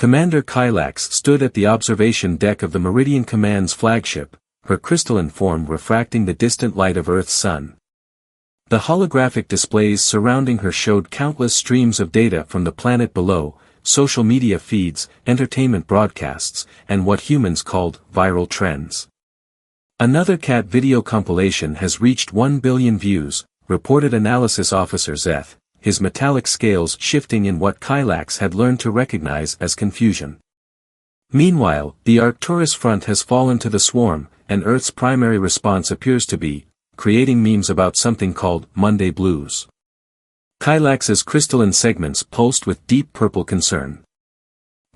Commander Kylax stood at the observation deck of the Meridian Command's flagship, her crystalline form refracting the distant light of Earth's sun. The holographic displays surrounding her showed countless streams of data from the planet below, social media feeds, entertainment broadcasts, and what humans called viral trends. Another cat video compilation has reached 1 billion views, reported analysis officer Zeth, his metallic scales shifting in what Kylax had learned to recognize as confusion. Meanwhile, the Arcturus front has fallen to the swarm, and Earth's primary response appears to be creating memes about something called Monday Blues. Kylax's crystalline segments pulsed with deep purple concern.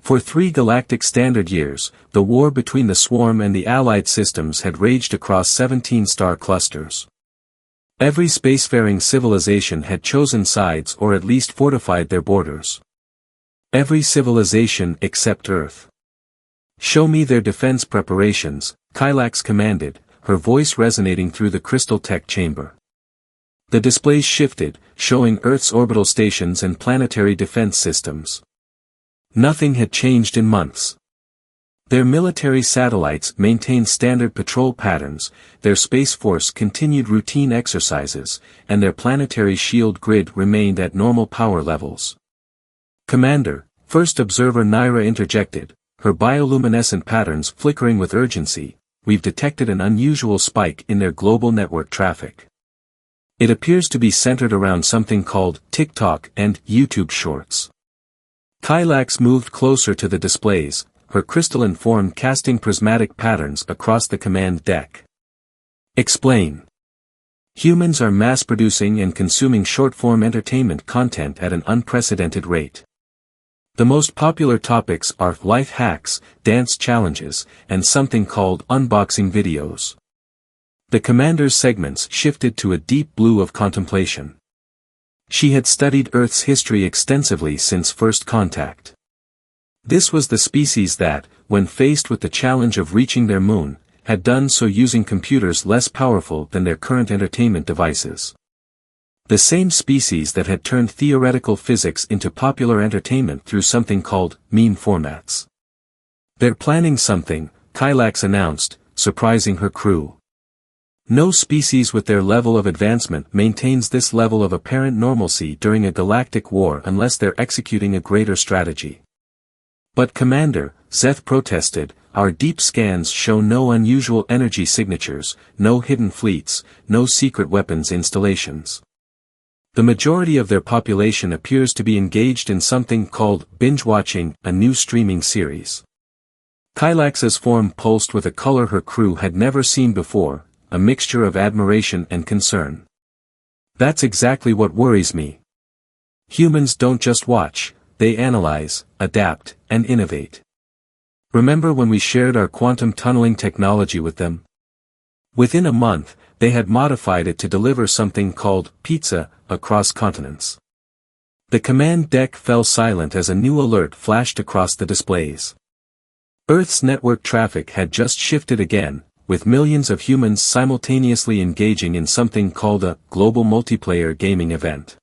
For 3 galactic standard years, the war between the swarm and the allied systems had raged across 17 star clusters. Every spacefaring civilization had chosen sides or at least fortified their borders. Every civilization except Earth. "Show me their defense preparations," Kylax commanded, her voice resonating through the crystal tech chamber. The displays shifted, showing Earth's orbital stations and planetary defense systems. Nothing had changed in months. Their military satellites maintained standard patrol patterns, their space force continued routine exercises, and their planetary shield grid remained at normal power levels. "Commander," First Observer Naira interjected, her bioluminescent patterns flickering with urgency, "we've detected an unusual spike in their global network traffic. It appears to be centered around something called TikTok and YouTube Shorts." Kylax moved closer to the displays, her crystalline form casting prismatic patterns across the command deck. "Explain." "Humans are mass-producing and consuming short-form entertainment content at an unprecedented rate. The most popular topics are life hacks, dance challenges, and something called unboxing videos." The commander's segments shifted to a deep blue of contemplation. She had studied Earth's history extensively since first contact. This was the species that, when faced with the challenge of reaching their moon, had done so using computers less powerful than their current entertainment devices. The same species that had turned theoretical physics into popular entertainment through something called meme formats. "They're planning something," Kylax announced, surprising her crew. No species with their level of advancement maintains this level of apparent normalcy during a galactic war unless they're executing a greater strategy. "But Commander," Zeth protested, "our deep scans show no unusual energy signatures, no hidden fleets, no secret weapons installations. The majority of their population appears to be engaged in something called binge-watching, a new streaming series." Kylax's form pulsed with a color her crew had never seen before, a mixture of admiration and concern. "That's exactly what worries me. Humans don't just watch, they analyze, adapt, and innovate. Remember when we shared our quantum tunneling technology with them? Within a month, they had modified it to deliver something called pizza across continents." The command deck fell silent as a new alert flashed across the displays. Earth's network traffic had just shifted again, with millions of humans simultaneously engaging in something called a global multiplayer gaming event.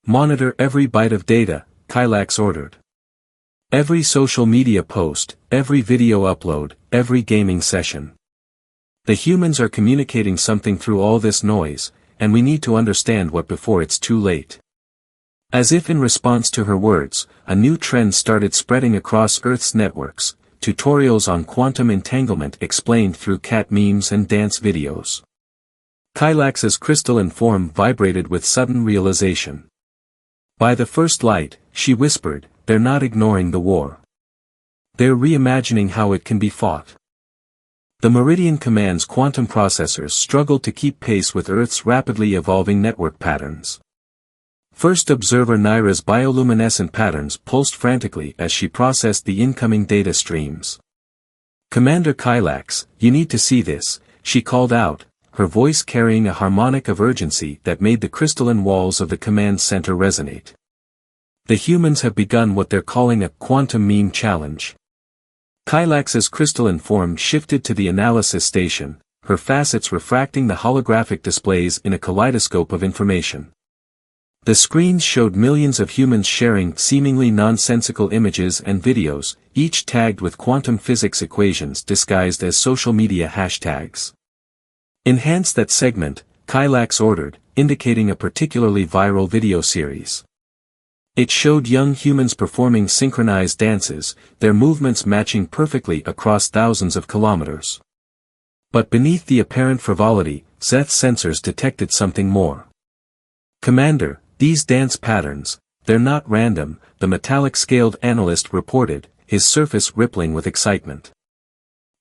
"Monitor every byte of data," Kylax ordered. "Every social media post, every video upload, every gaming session. The humans are communicating something through all this noise, and we need to understand what before it's too late." As if in response to her words, a new trend started spreading across Earth's networks, tutorials on quantum entanglement explained through cat memes and dance videos. Kylax's crystalline form vibrated with sudden realization. By the first light, she whispered, "They're not ignoring the war. They're reimagining how it can be fought." The Meridian Command's quantum processors struggled to keep pace with Earth's rapidly evolving network patterns. First Observer Naira's bioluminescent patterns pulsed frantically as she processed the incoming data streams. "Commander Kylax, you need to see this," she called out, her voice carrying a harmonic of urgency that made the crystalline walls of the command center resonate. "The humans have begun what they're calling a quantum meme challenge." Kylax's crystalline form shifted to the analysis station, her facets refracting the holographic displays in a kaleidoscope of information. The screens showed millions of humans sharing seemingly nonsensical images and videos, each tagged with quantum physics equations disguised as social media hashtags. "Enhance that segment," Kylax ordered, indicating a particularly viral video series. It showed young humans performing synchronized dances, their movements matching perfectly across thousands of kilometers. But beneath the apparent frivolity, Zeth's sensors detected something more. "Commander, these dance patterns, they're not random," the metallic-scaled analyst reported, his surface rippling with excitement.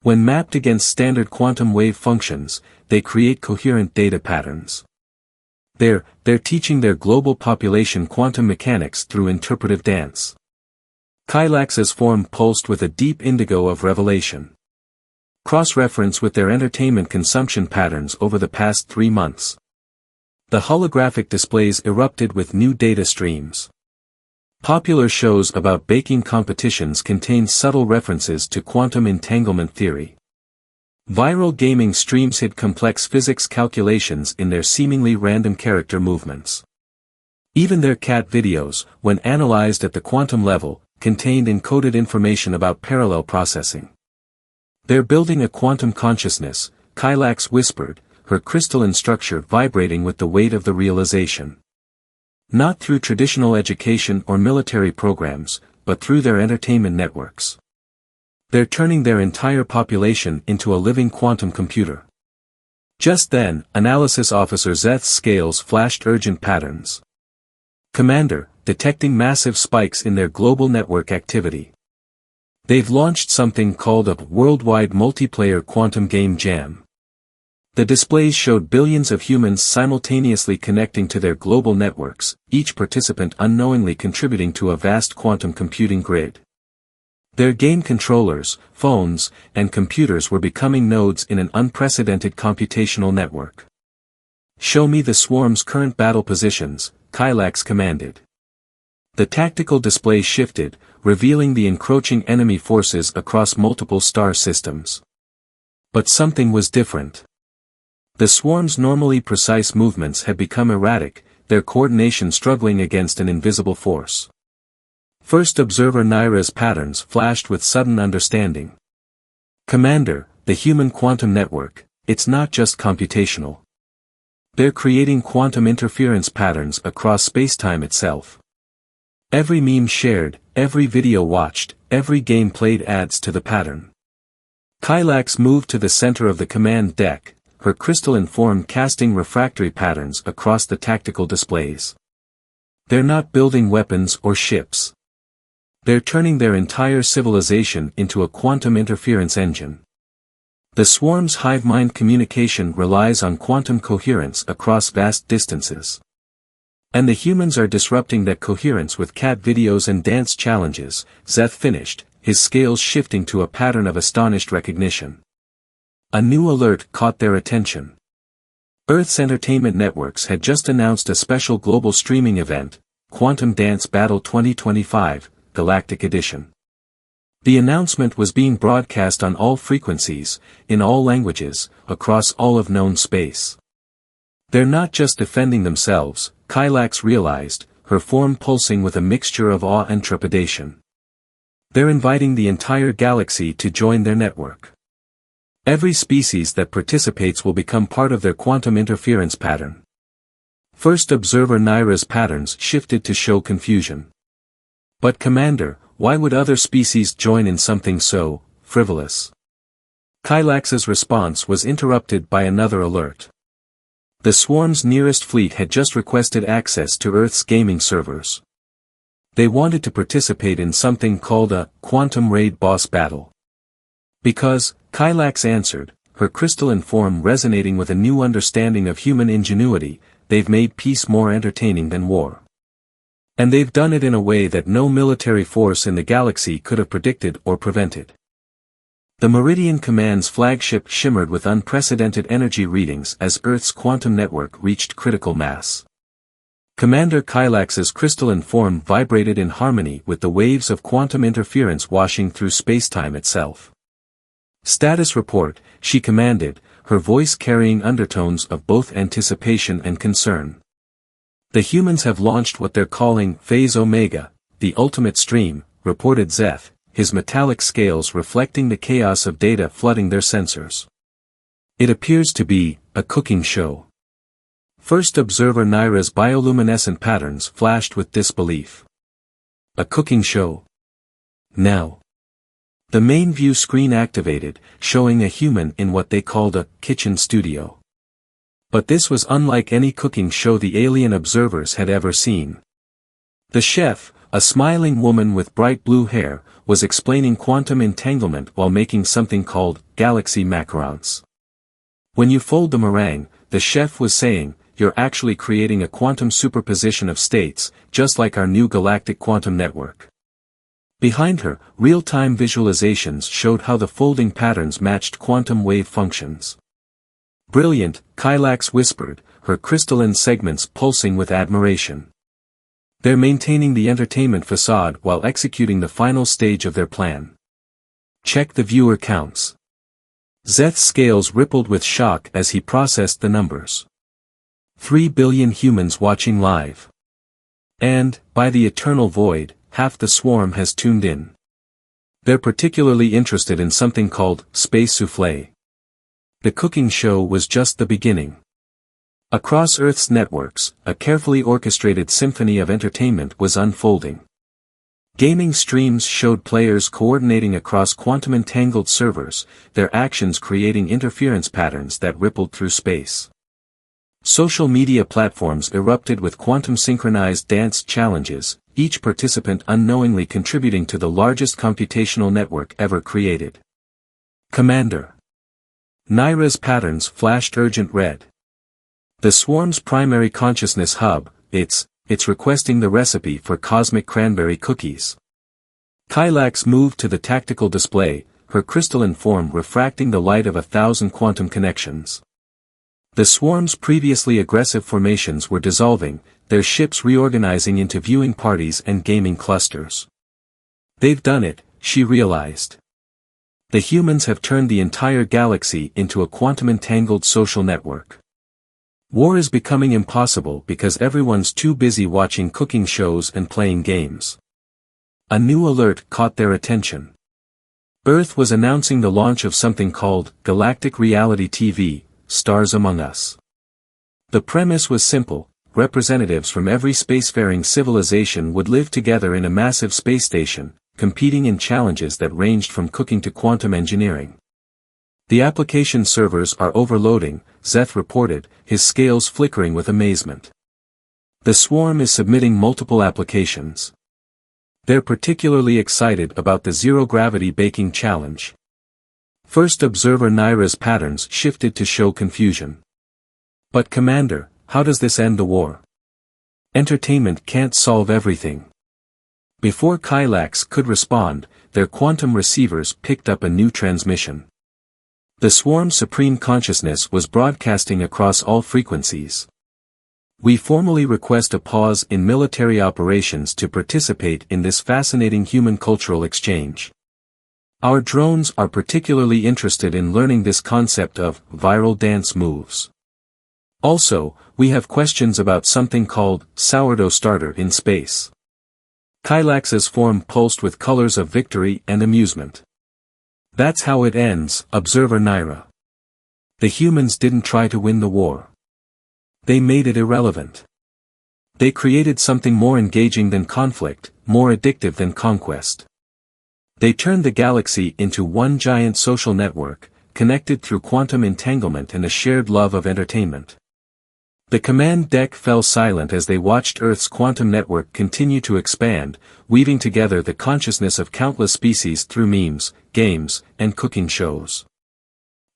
"When mapped against standard quantum wave functions, they create coherent data patterns. They're teaching their global population quantum mechanics through interpretive dance." Kylax's form pulsed with a deep indigo of revelation. Cross-reference with their entertainment consumption patterns over the past 3 months. The holographic displays erupted with new data streams. Popular shows about baking competitions contained subtle references to quantum entanglement theory. Viral gaming streams hid complex physics calculations in their seemingly random character movements. Even their cat videos, when analyzed at the quantum level, contained encoded information about parallel processing. "They're building a quantum consciousness," Kylax whispered, her crystalline structure vibrating with the weight of the realization. "Not through traditional education or military programs, but through their entertainment networks. They're turning their entire population into a living quantum computer." Just then, Analysis Officer Zeth's scales flashed urgent patterns. "Commander, detecting massive spikes in their global network activity. They've launched something called a worldwide multiplayer quantum game jam." The displays showed billions of humans simultaneously connecting to their global networks, each participant unknowingly contributing to a vast quantum computing grid. Their game controllers, phones, and computers were becoming nodes in an unprecedented computational network. "Show me the swarm's current battle positions," Kylax commanded. The tactical display shifted, revealing the encroaching enemy forces across multiple star systems. But something was different. The swarm's normally precise movements had become erratic, their coordination struggling against an invisible force. First Observer Naira's patterns flashed with sudden understanding. "Commander, the human quantum network, it's not just computational. They're creating quantum interference patterns across spacetime itself. Every meme shared, every video watched, every game played adds to the pattern." Kylax moved to the center of the command deck, her crystalline form casting refractory patterns across the tactical displays. "They're not building weapons or ships. They're turning their entire civilization into a quantum interference engine. The swarm's hive-mind communication relies on quantum coherence across vast distances. And the humans are disrupting that coherence with cat videos and dance challenges," Zeth finished, his scales shifting to a pattern of astonished recognition. A new alert caught their attention. Earth's entertainment networks had just announced a special global streaming event, Quantum Dance Battle 2025, Galactic Edition. The announcement was being broadcast on all frequencies, in all languages, across all of known space. "They're not just defending themselves," Kylax realized, her form pulsing with a mixture of awe and trepidation. "They're inviting the entire galaxy to join their network. Every species that participates will become part of their quantum interference pattern." First Observer Naira's patterns shifted to show confusion. "But Commander, why would other species join in something so frivolous?" Kylax's response was interrupted by another alert. The swarm's nearest fleet had just requested access to Earth's gaming servers. They wanted to participate in something called a quantum raid boss battle. "Because," Kylax answered, her crystalline form resonating with a new understanding of human ingenuity, "they've made peace more entertaining than war. And they've done it in a way that no military force in the galaxy could have predicted or prevented." The Meridian Command's flagship shimmered with unprecedented energy readings as Earth's quantum network reached critical mass. Commander Kylax's crystalline form vibrated in harmony with the waves of quantum interference washing through spacetime itself. "Status report," she commanded, her voice carrying undertones of both anticipation and concern. The humans have launched what they're calling Phase Omega, the ultimate stream, reported Zeth, his metallic scales reflecting the chaos of data flooding their sensors. It appears to be a cooking show. First observer Naira's bioluminescent patterns flashed with disbelief. A cooking show? Now. The main view screen activated, showing a human in what they called a kitchen studio. But this was unlike any cooking show the alien observers had ever seen. The chef, a smiling woman with bright blue hair, was explaining quantum entanglement while making something called galaxy macarons. When you fold the meringue, the chef was saying, you're actually creating a quantum superposition of states, just like our new galactic quantum network. Behind her, real-time visualizations showed how the folding patterns matched quantum wave functions. Brilliant, Kylax whispered, her crystalline segments pulsing with admiration. They're maintaining the entertainment facade while executing the final stage of their plan. Check the viewer counts. Zeth's scales rippled with shock as he processed the numbers. 3 billion humans watching live. And, by the eternal void, half the swarm has tuned in. They're particularly interested in something called space soufflé. The cooking show was just the beginning. Across Earth's networks, a carefully orchestrated symphony of entertainment was unfolding. Gaming streams showed players coordinating across quantum-entangled servers, their actions creating interference patterns that rippled through space. Social media platforms erupted with quantum-synchronized dance challenges, each participant unknowingly contributing to the largest computational network ever created. Commander. Naira's patterns flashed urgent red. The swarm's primary consciousness hub, it's requesting the recipe for cosmic cranberry cookies. Kylax moved to the tactical display, her crystalline form refracting the light of 1,000 quantum connections. The swarm's previously aggressive formations were dissolving, their ships reorganizing into viewing parties and gaming clusters. They've done it, she realized. The humans have turned the entire galaxy into a quantum-entangled social network. War is becoming impossible because everyone's too busy watching cooking shows and playing games. A new alert caught their attention. Earth was announcing the launch of something called Galactic Reality TV, Stars Among Us. The premise was simple: representatives from every spacefaring civilization would live together in a massive space station, competing in challenges that ranged from cooking to quantum engineering. The application servers are overloading, Zeth reported, his scales flickering with amazement. The swarm is submitting multiple applications. They're particularly excited about the zero-gravity baking challenge. First observer Naira's patterns shifted to show confusion. But Commander, how does this end the war? Entertainment can't solve everything. Before Kylax could respond, their quantum receivers picked up a new transmission. The swarm's supreme consciousness was broadcasting across all frequencies. We formally request a pause in military operations to participate in this fascinating human cultural exchange. Our drones are particularly interested in learning this concept of viral dance moves. Also, we have questions about something called sourdough starter in space. Kylax's form pulsed with colors of victory and amusement. That's how it ends, observer Naira. The humans didn't try to win the war. They made it irrelevant. They created something more engaging than conflict, more addictive than conquest. They turned the galaxy into one giant social network, connected through quantum entanglement and a shared love of entertainment. The command deck fell silent as they watched Earth's quantum network continue to expand, weaving together the consciousness of countless species through memes, games, and cooking shows.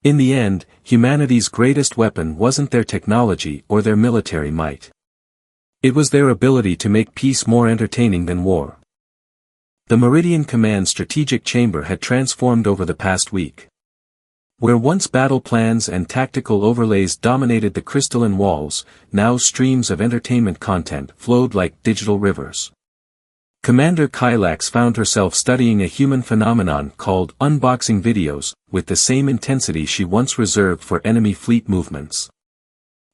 In the end, humanity's greatest weapon wasn't their technology or their military might. It was their ability to make peace more entertaining than war. The Meridian Command strategic chamber had transformed over the past week. Where once battle plans and tactical overlays dominated the crystalline walls, now streams of entertainment content flowed like digital rivers. Commander Kylax found herself studying a human phenomenon called unboxing videos, with the same intensity she once reserved for enemy fleet movements.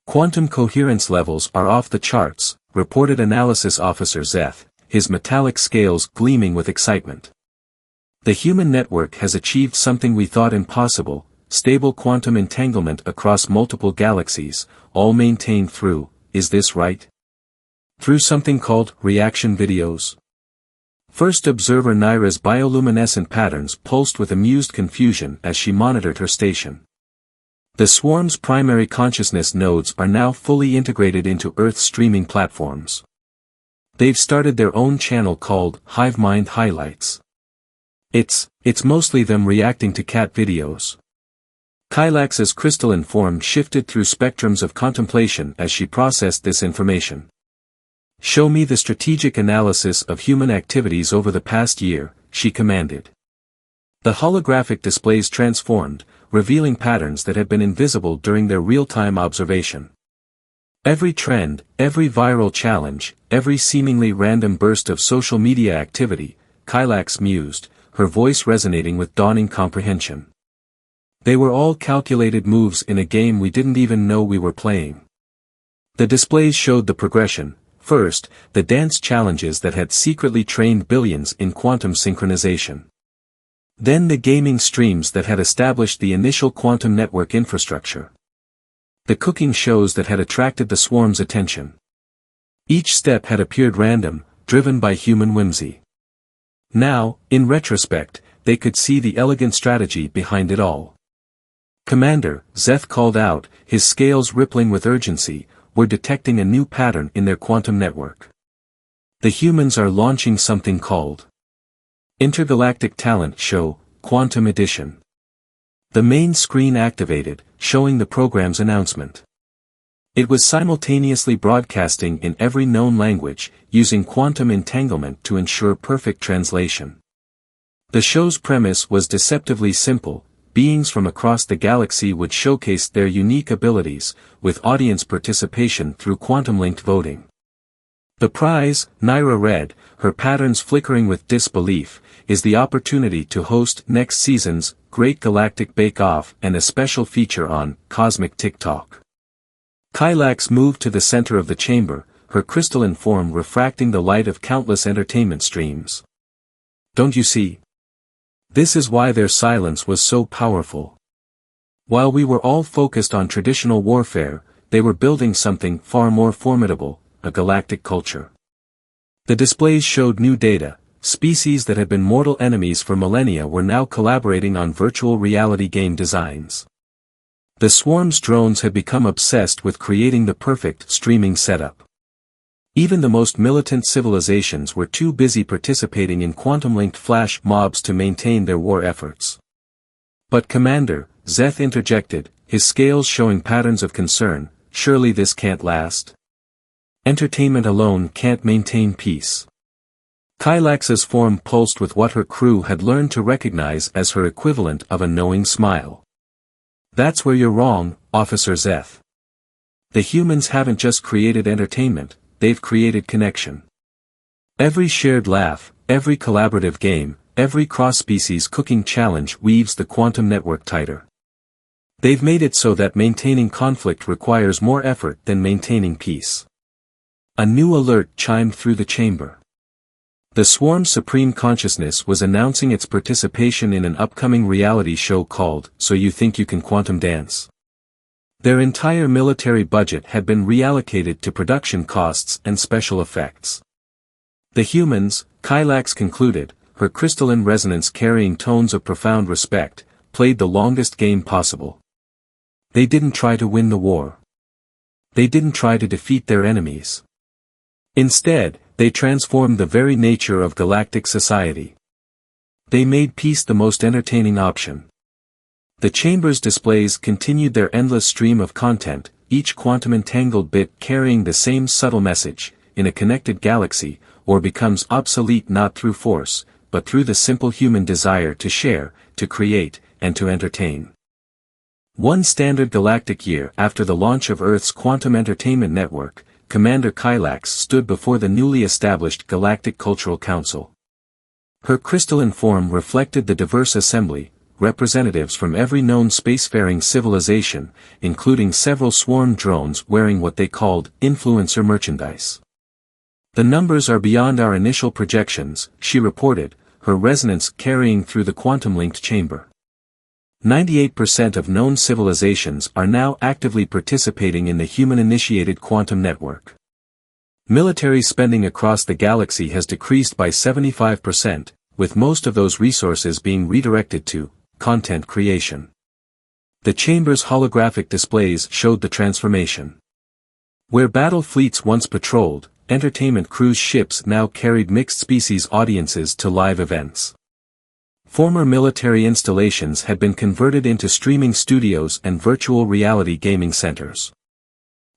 Quantum coherence levels are off the charts, reported Analysis Officer Zeth, his metallic scales gleaming with excitement. The human network has achieved something we thought impossible, stable quantum entanglement across multiple galaxies, all maintained through, is this right? Through something called reaction videos. First observer Naira's bioluminescent patterns pulsed with amused confusion as she monitored her station. The swarm's primary consciousness nodes are now fully integrated into Earth's streaming platforms. They've started their own channel called HiveMind Highlights. It's mostly them reacting to cat videos. Kylax's crystalline form shifted through spectrums of contemplation as she processed this information. Show me the strategic analysis of human activities over the past year, she commanded. The holographic displays transformed, revealing patterns that had been invisible during their real-time observation. Every trend, every viral challenge, every seemingly random burst of social media activity, Kylax mused, her voice resonating with dawning comprehension. They were all calculated moves in a game we didn't even know we were playing. The displays showed the progression. First, the dance challenges that had secretly trained billions in quantum synchronization. Then the gaming streams that had established the initial quantum network infrastructure. The cooking shows that had attracted the swarm's attention. Each step had appeared random, driven by human whimsy. Now, in retrospect, they could see the elegant strategy behind it all. Commander, Zeth called out, his scales rippling with urgency, we're detecting a new pattern in their quantum network. The humans are launching something called Intergalactic Talent Show, Quantum Edition. The main screen activated, showing the program's announcement. It was simultaneously broadcasting in every known language, using quantum entanglement to ensure perfect translation. The show's premise was deceptively simple. Beings from across the galaxy would showcase their unique abilities, with audience participation through quantum-linked voting. The prize, Naira read, her patterns flickering with disbelief, is the opportunity to host next season's Great Galactic Bake-Off and a special feature on Cosmic TikTok. Kylax moved to the center of the chamber, her crystalline form refracting the light of countless entertainment streams. Don't you see? This is why their silence was so powerful. While we were all focused on traditional warfare, they were building something far more formidable, a galactic culture. The displays showed new data. Species that had been mortal enemies for millennia were now collaborating on virtual reality game designs. The swarm's drones had become obsessed with creating the perfect streaming setup. Even the most militant civilizations were too busy participating in quantum-linked flash mobs to maintain their war efforts. But Commander, Zeth interjected, his scales showing patterns of concern, surely this can't last? Entertainment alone can't maintain peace. Kylax's form pulsed with what her crew had learned to recognize as her equivalent of a knowing smile. That's where you're wrong, Officer Zeth. The humans haven't just created entertainment, they've created connection. Every shared laugh, every collaborative game, every cross-species cooking challenge weaves the quantum network tighter. They've made it so that maintaining conflict requires more effort than maintaining peace. A new alert chimed through the chamber. The swarm's supreme consciousness was announcing its participation in an upcoming reality show called So You Think You Can Quantum Dance. Their entire military budget had been reallocated to production costs and special effects. The humans, Kylax concluded, her crystalline resonance carrying tones of profound respect, played the longest game possible. They didn't try to win the war. They didn't try to defeat their enemies. Instead, they transformed the very nature of galactic society. They made peace the most entertaining option. The chamber's displays continued their endless stream of content, each quantum-entangled bit carrying the same subtle message: in a connected galaxy, war becomes obsolete not through force, but through the simple human desire to share, to create, and to entertain. One standard galactic year after the launch of Earth's quantum entertainment network, Commander Kylax stood before the newly established Galactic Cultural Council. Her crystalline form reflected the diverse assembly, representatives from every known spacefaring civilization, including several swarm drones wearing what they called influencer merchandise. "The numbers are beyond our initial projections," she reported, her resonance carrying through the quantum-linked chamber. 98% of known civilizations are now actively participating in the human-initiated quantum network. Military spending across the galaxy has decreased by 75%, with most of those resources being redirected to content creation. The chamber's holographic displays showed the transformation. Where battle fleets once patrolled, entertainment cruise ships now carried mixed-species audiences to live events. Former military installations had been converted into streaming studios and virtual reality gaming centers.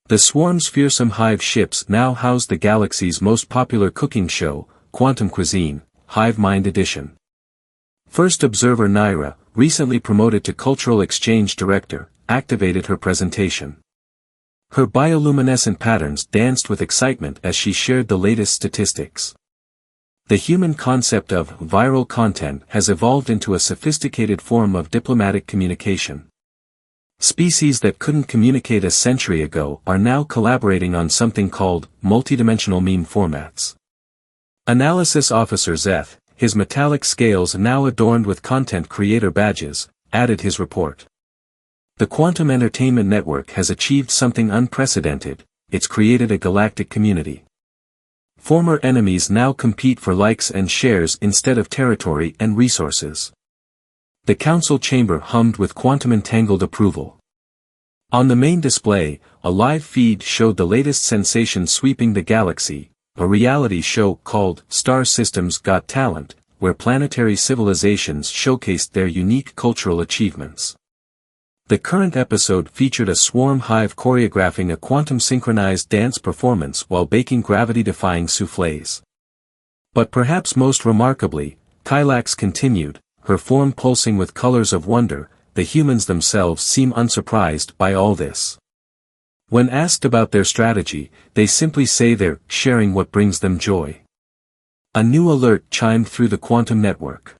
The Swarm's fearsome hive ships now house the galaxy's most popular cooking show, Quantum Cuisine, Hive Mind Edition. First observer Naira, recently promoted to Cultural Exchange Director, activated her presentation. Her bioluminescent patterns danced with excitement as she shared the latest statistics. The human concept of viral content has evolved into a sophisticated form of diplomatic communication. Species that couldn't communicate a century ago are now collaborating on something called multidimensional meme formats. Analysis Officer Zeth, his metallic scales now adorned with content creator badges, added his report. The Quantum Entertainment Network has achieved something unprecedented, it's created a galactic community. Former enemies now compete for likes and shares instead of territory and resources. The council chamber hummed with quantum-entangled approval. On the main display, a live feed showed the latest sensation sweeping the galaxy, a reality show called Star Systems Got Talent, where planetary civilizations showcased their unique cultural achievements. The current episode featured a swarm hive choreographing a quantum-synchronized dance performance while baking gravity-defying soufflés. But perhaps most remarkably, Kylax continued, her form pulsing with colors of wonder. The humans themselves seem unsurprised by all this. When asked about their strategy, they simply say they're sharing what brings them joy. A new alert chimed through the quantum network.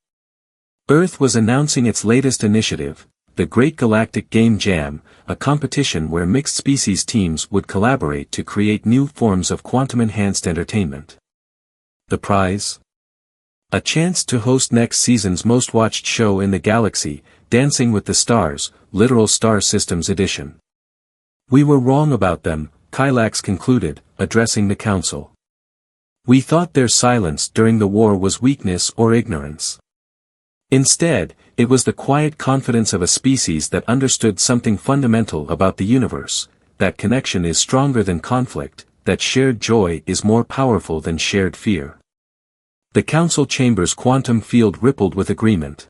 Earth was announcing its latest initiative, the Great Galactic Game Jam, a competition where mixed-species teams would collaborate to create new forms of quantum-enhanced entertainment. The prize? A chance to host next season's most-watched show in the galaxy, Dancing with the Stars, Literal Star Systems Edition. "We were wrong about them," Kylax concluded, addressing the council. "We thought their silence during the war was weakness or ignorance. Instead, it was the quiet confidence of a species that understood something fundamental about the universe, that connection is stronger than conflict, that shared joy is more powerful than shared fear." The council chamber's quantum field rippled with agreement.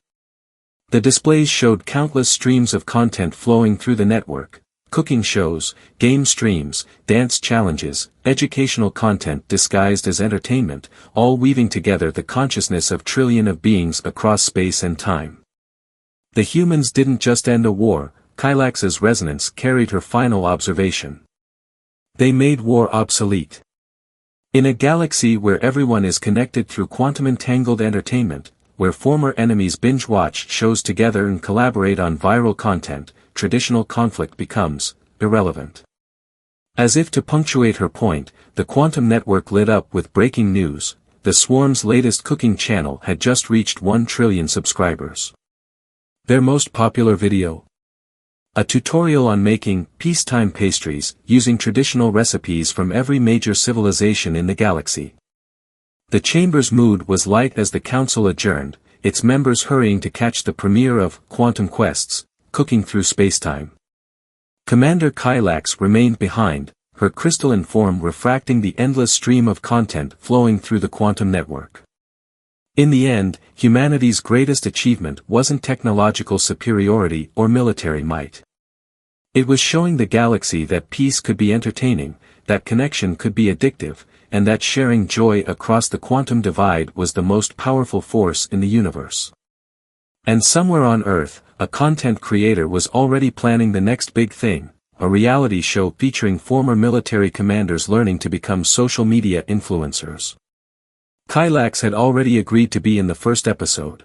The displays showed countless streams of content flowing through the network, cooking shows, game streams, dance challenges, educational content disguised as entertainment, all weaving together the consciousness of trillions of beings across space and time. The humans didn't just end a war, Kylax's resonance carried her final observation. They made war obsolete. In a galaxy where everyone is connected through quantum-entangled entertainment, where former enemies binge-watch shows together and collaborate on viral content, traditional conflict becomes irrelevant. As if to punctuate her point, the quantum network lit up with breaking news. The Swarm's latest cooking channel had just reached 1 trillion subscribers. Their most popular video? A tutorial on making peacetime pastries using traditional recipes from every major civilization in the galaxy. The chamber's mood was light as the council adjourned, its members hurrying to catch the premiere of Quantum Quests, Cooking Through Spacetime. Commander Kylax remained behind, her crystalline form refracting the endless stream of content flowing through the quantum network. In the end, humanity's greatest achievement wasn't technological superiority or military might. It was showing the galaxy that peace could be entertaining, that connection could be addictive, and that sharing joy across the quantum divide was the most powerful force in the universe. And somewhere on Earth, a content creator was already planning the next big thing, a reality show featuring former military commanders learning to become social media influencers. Kylax had already agreed to be in the first episode.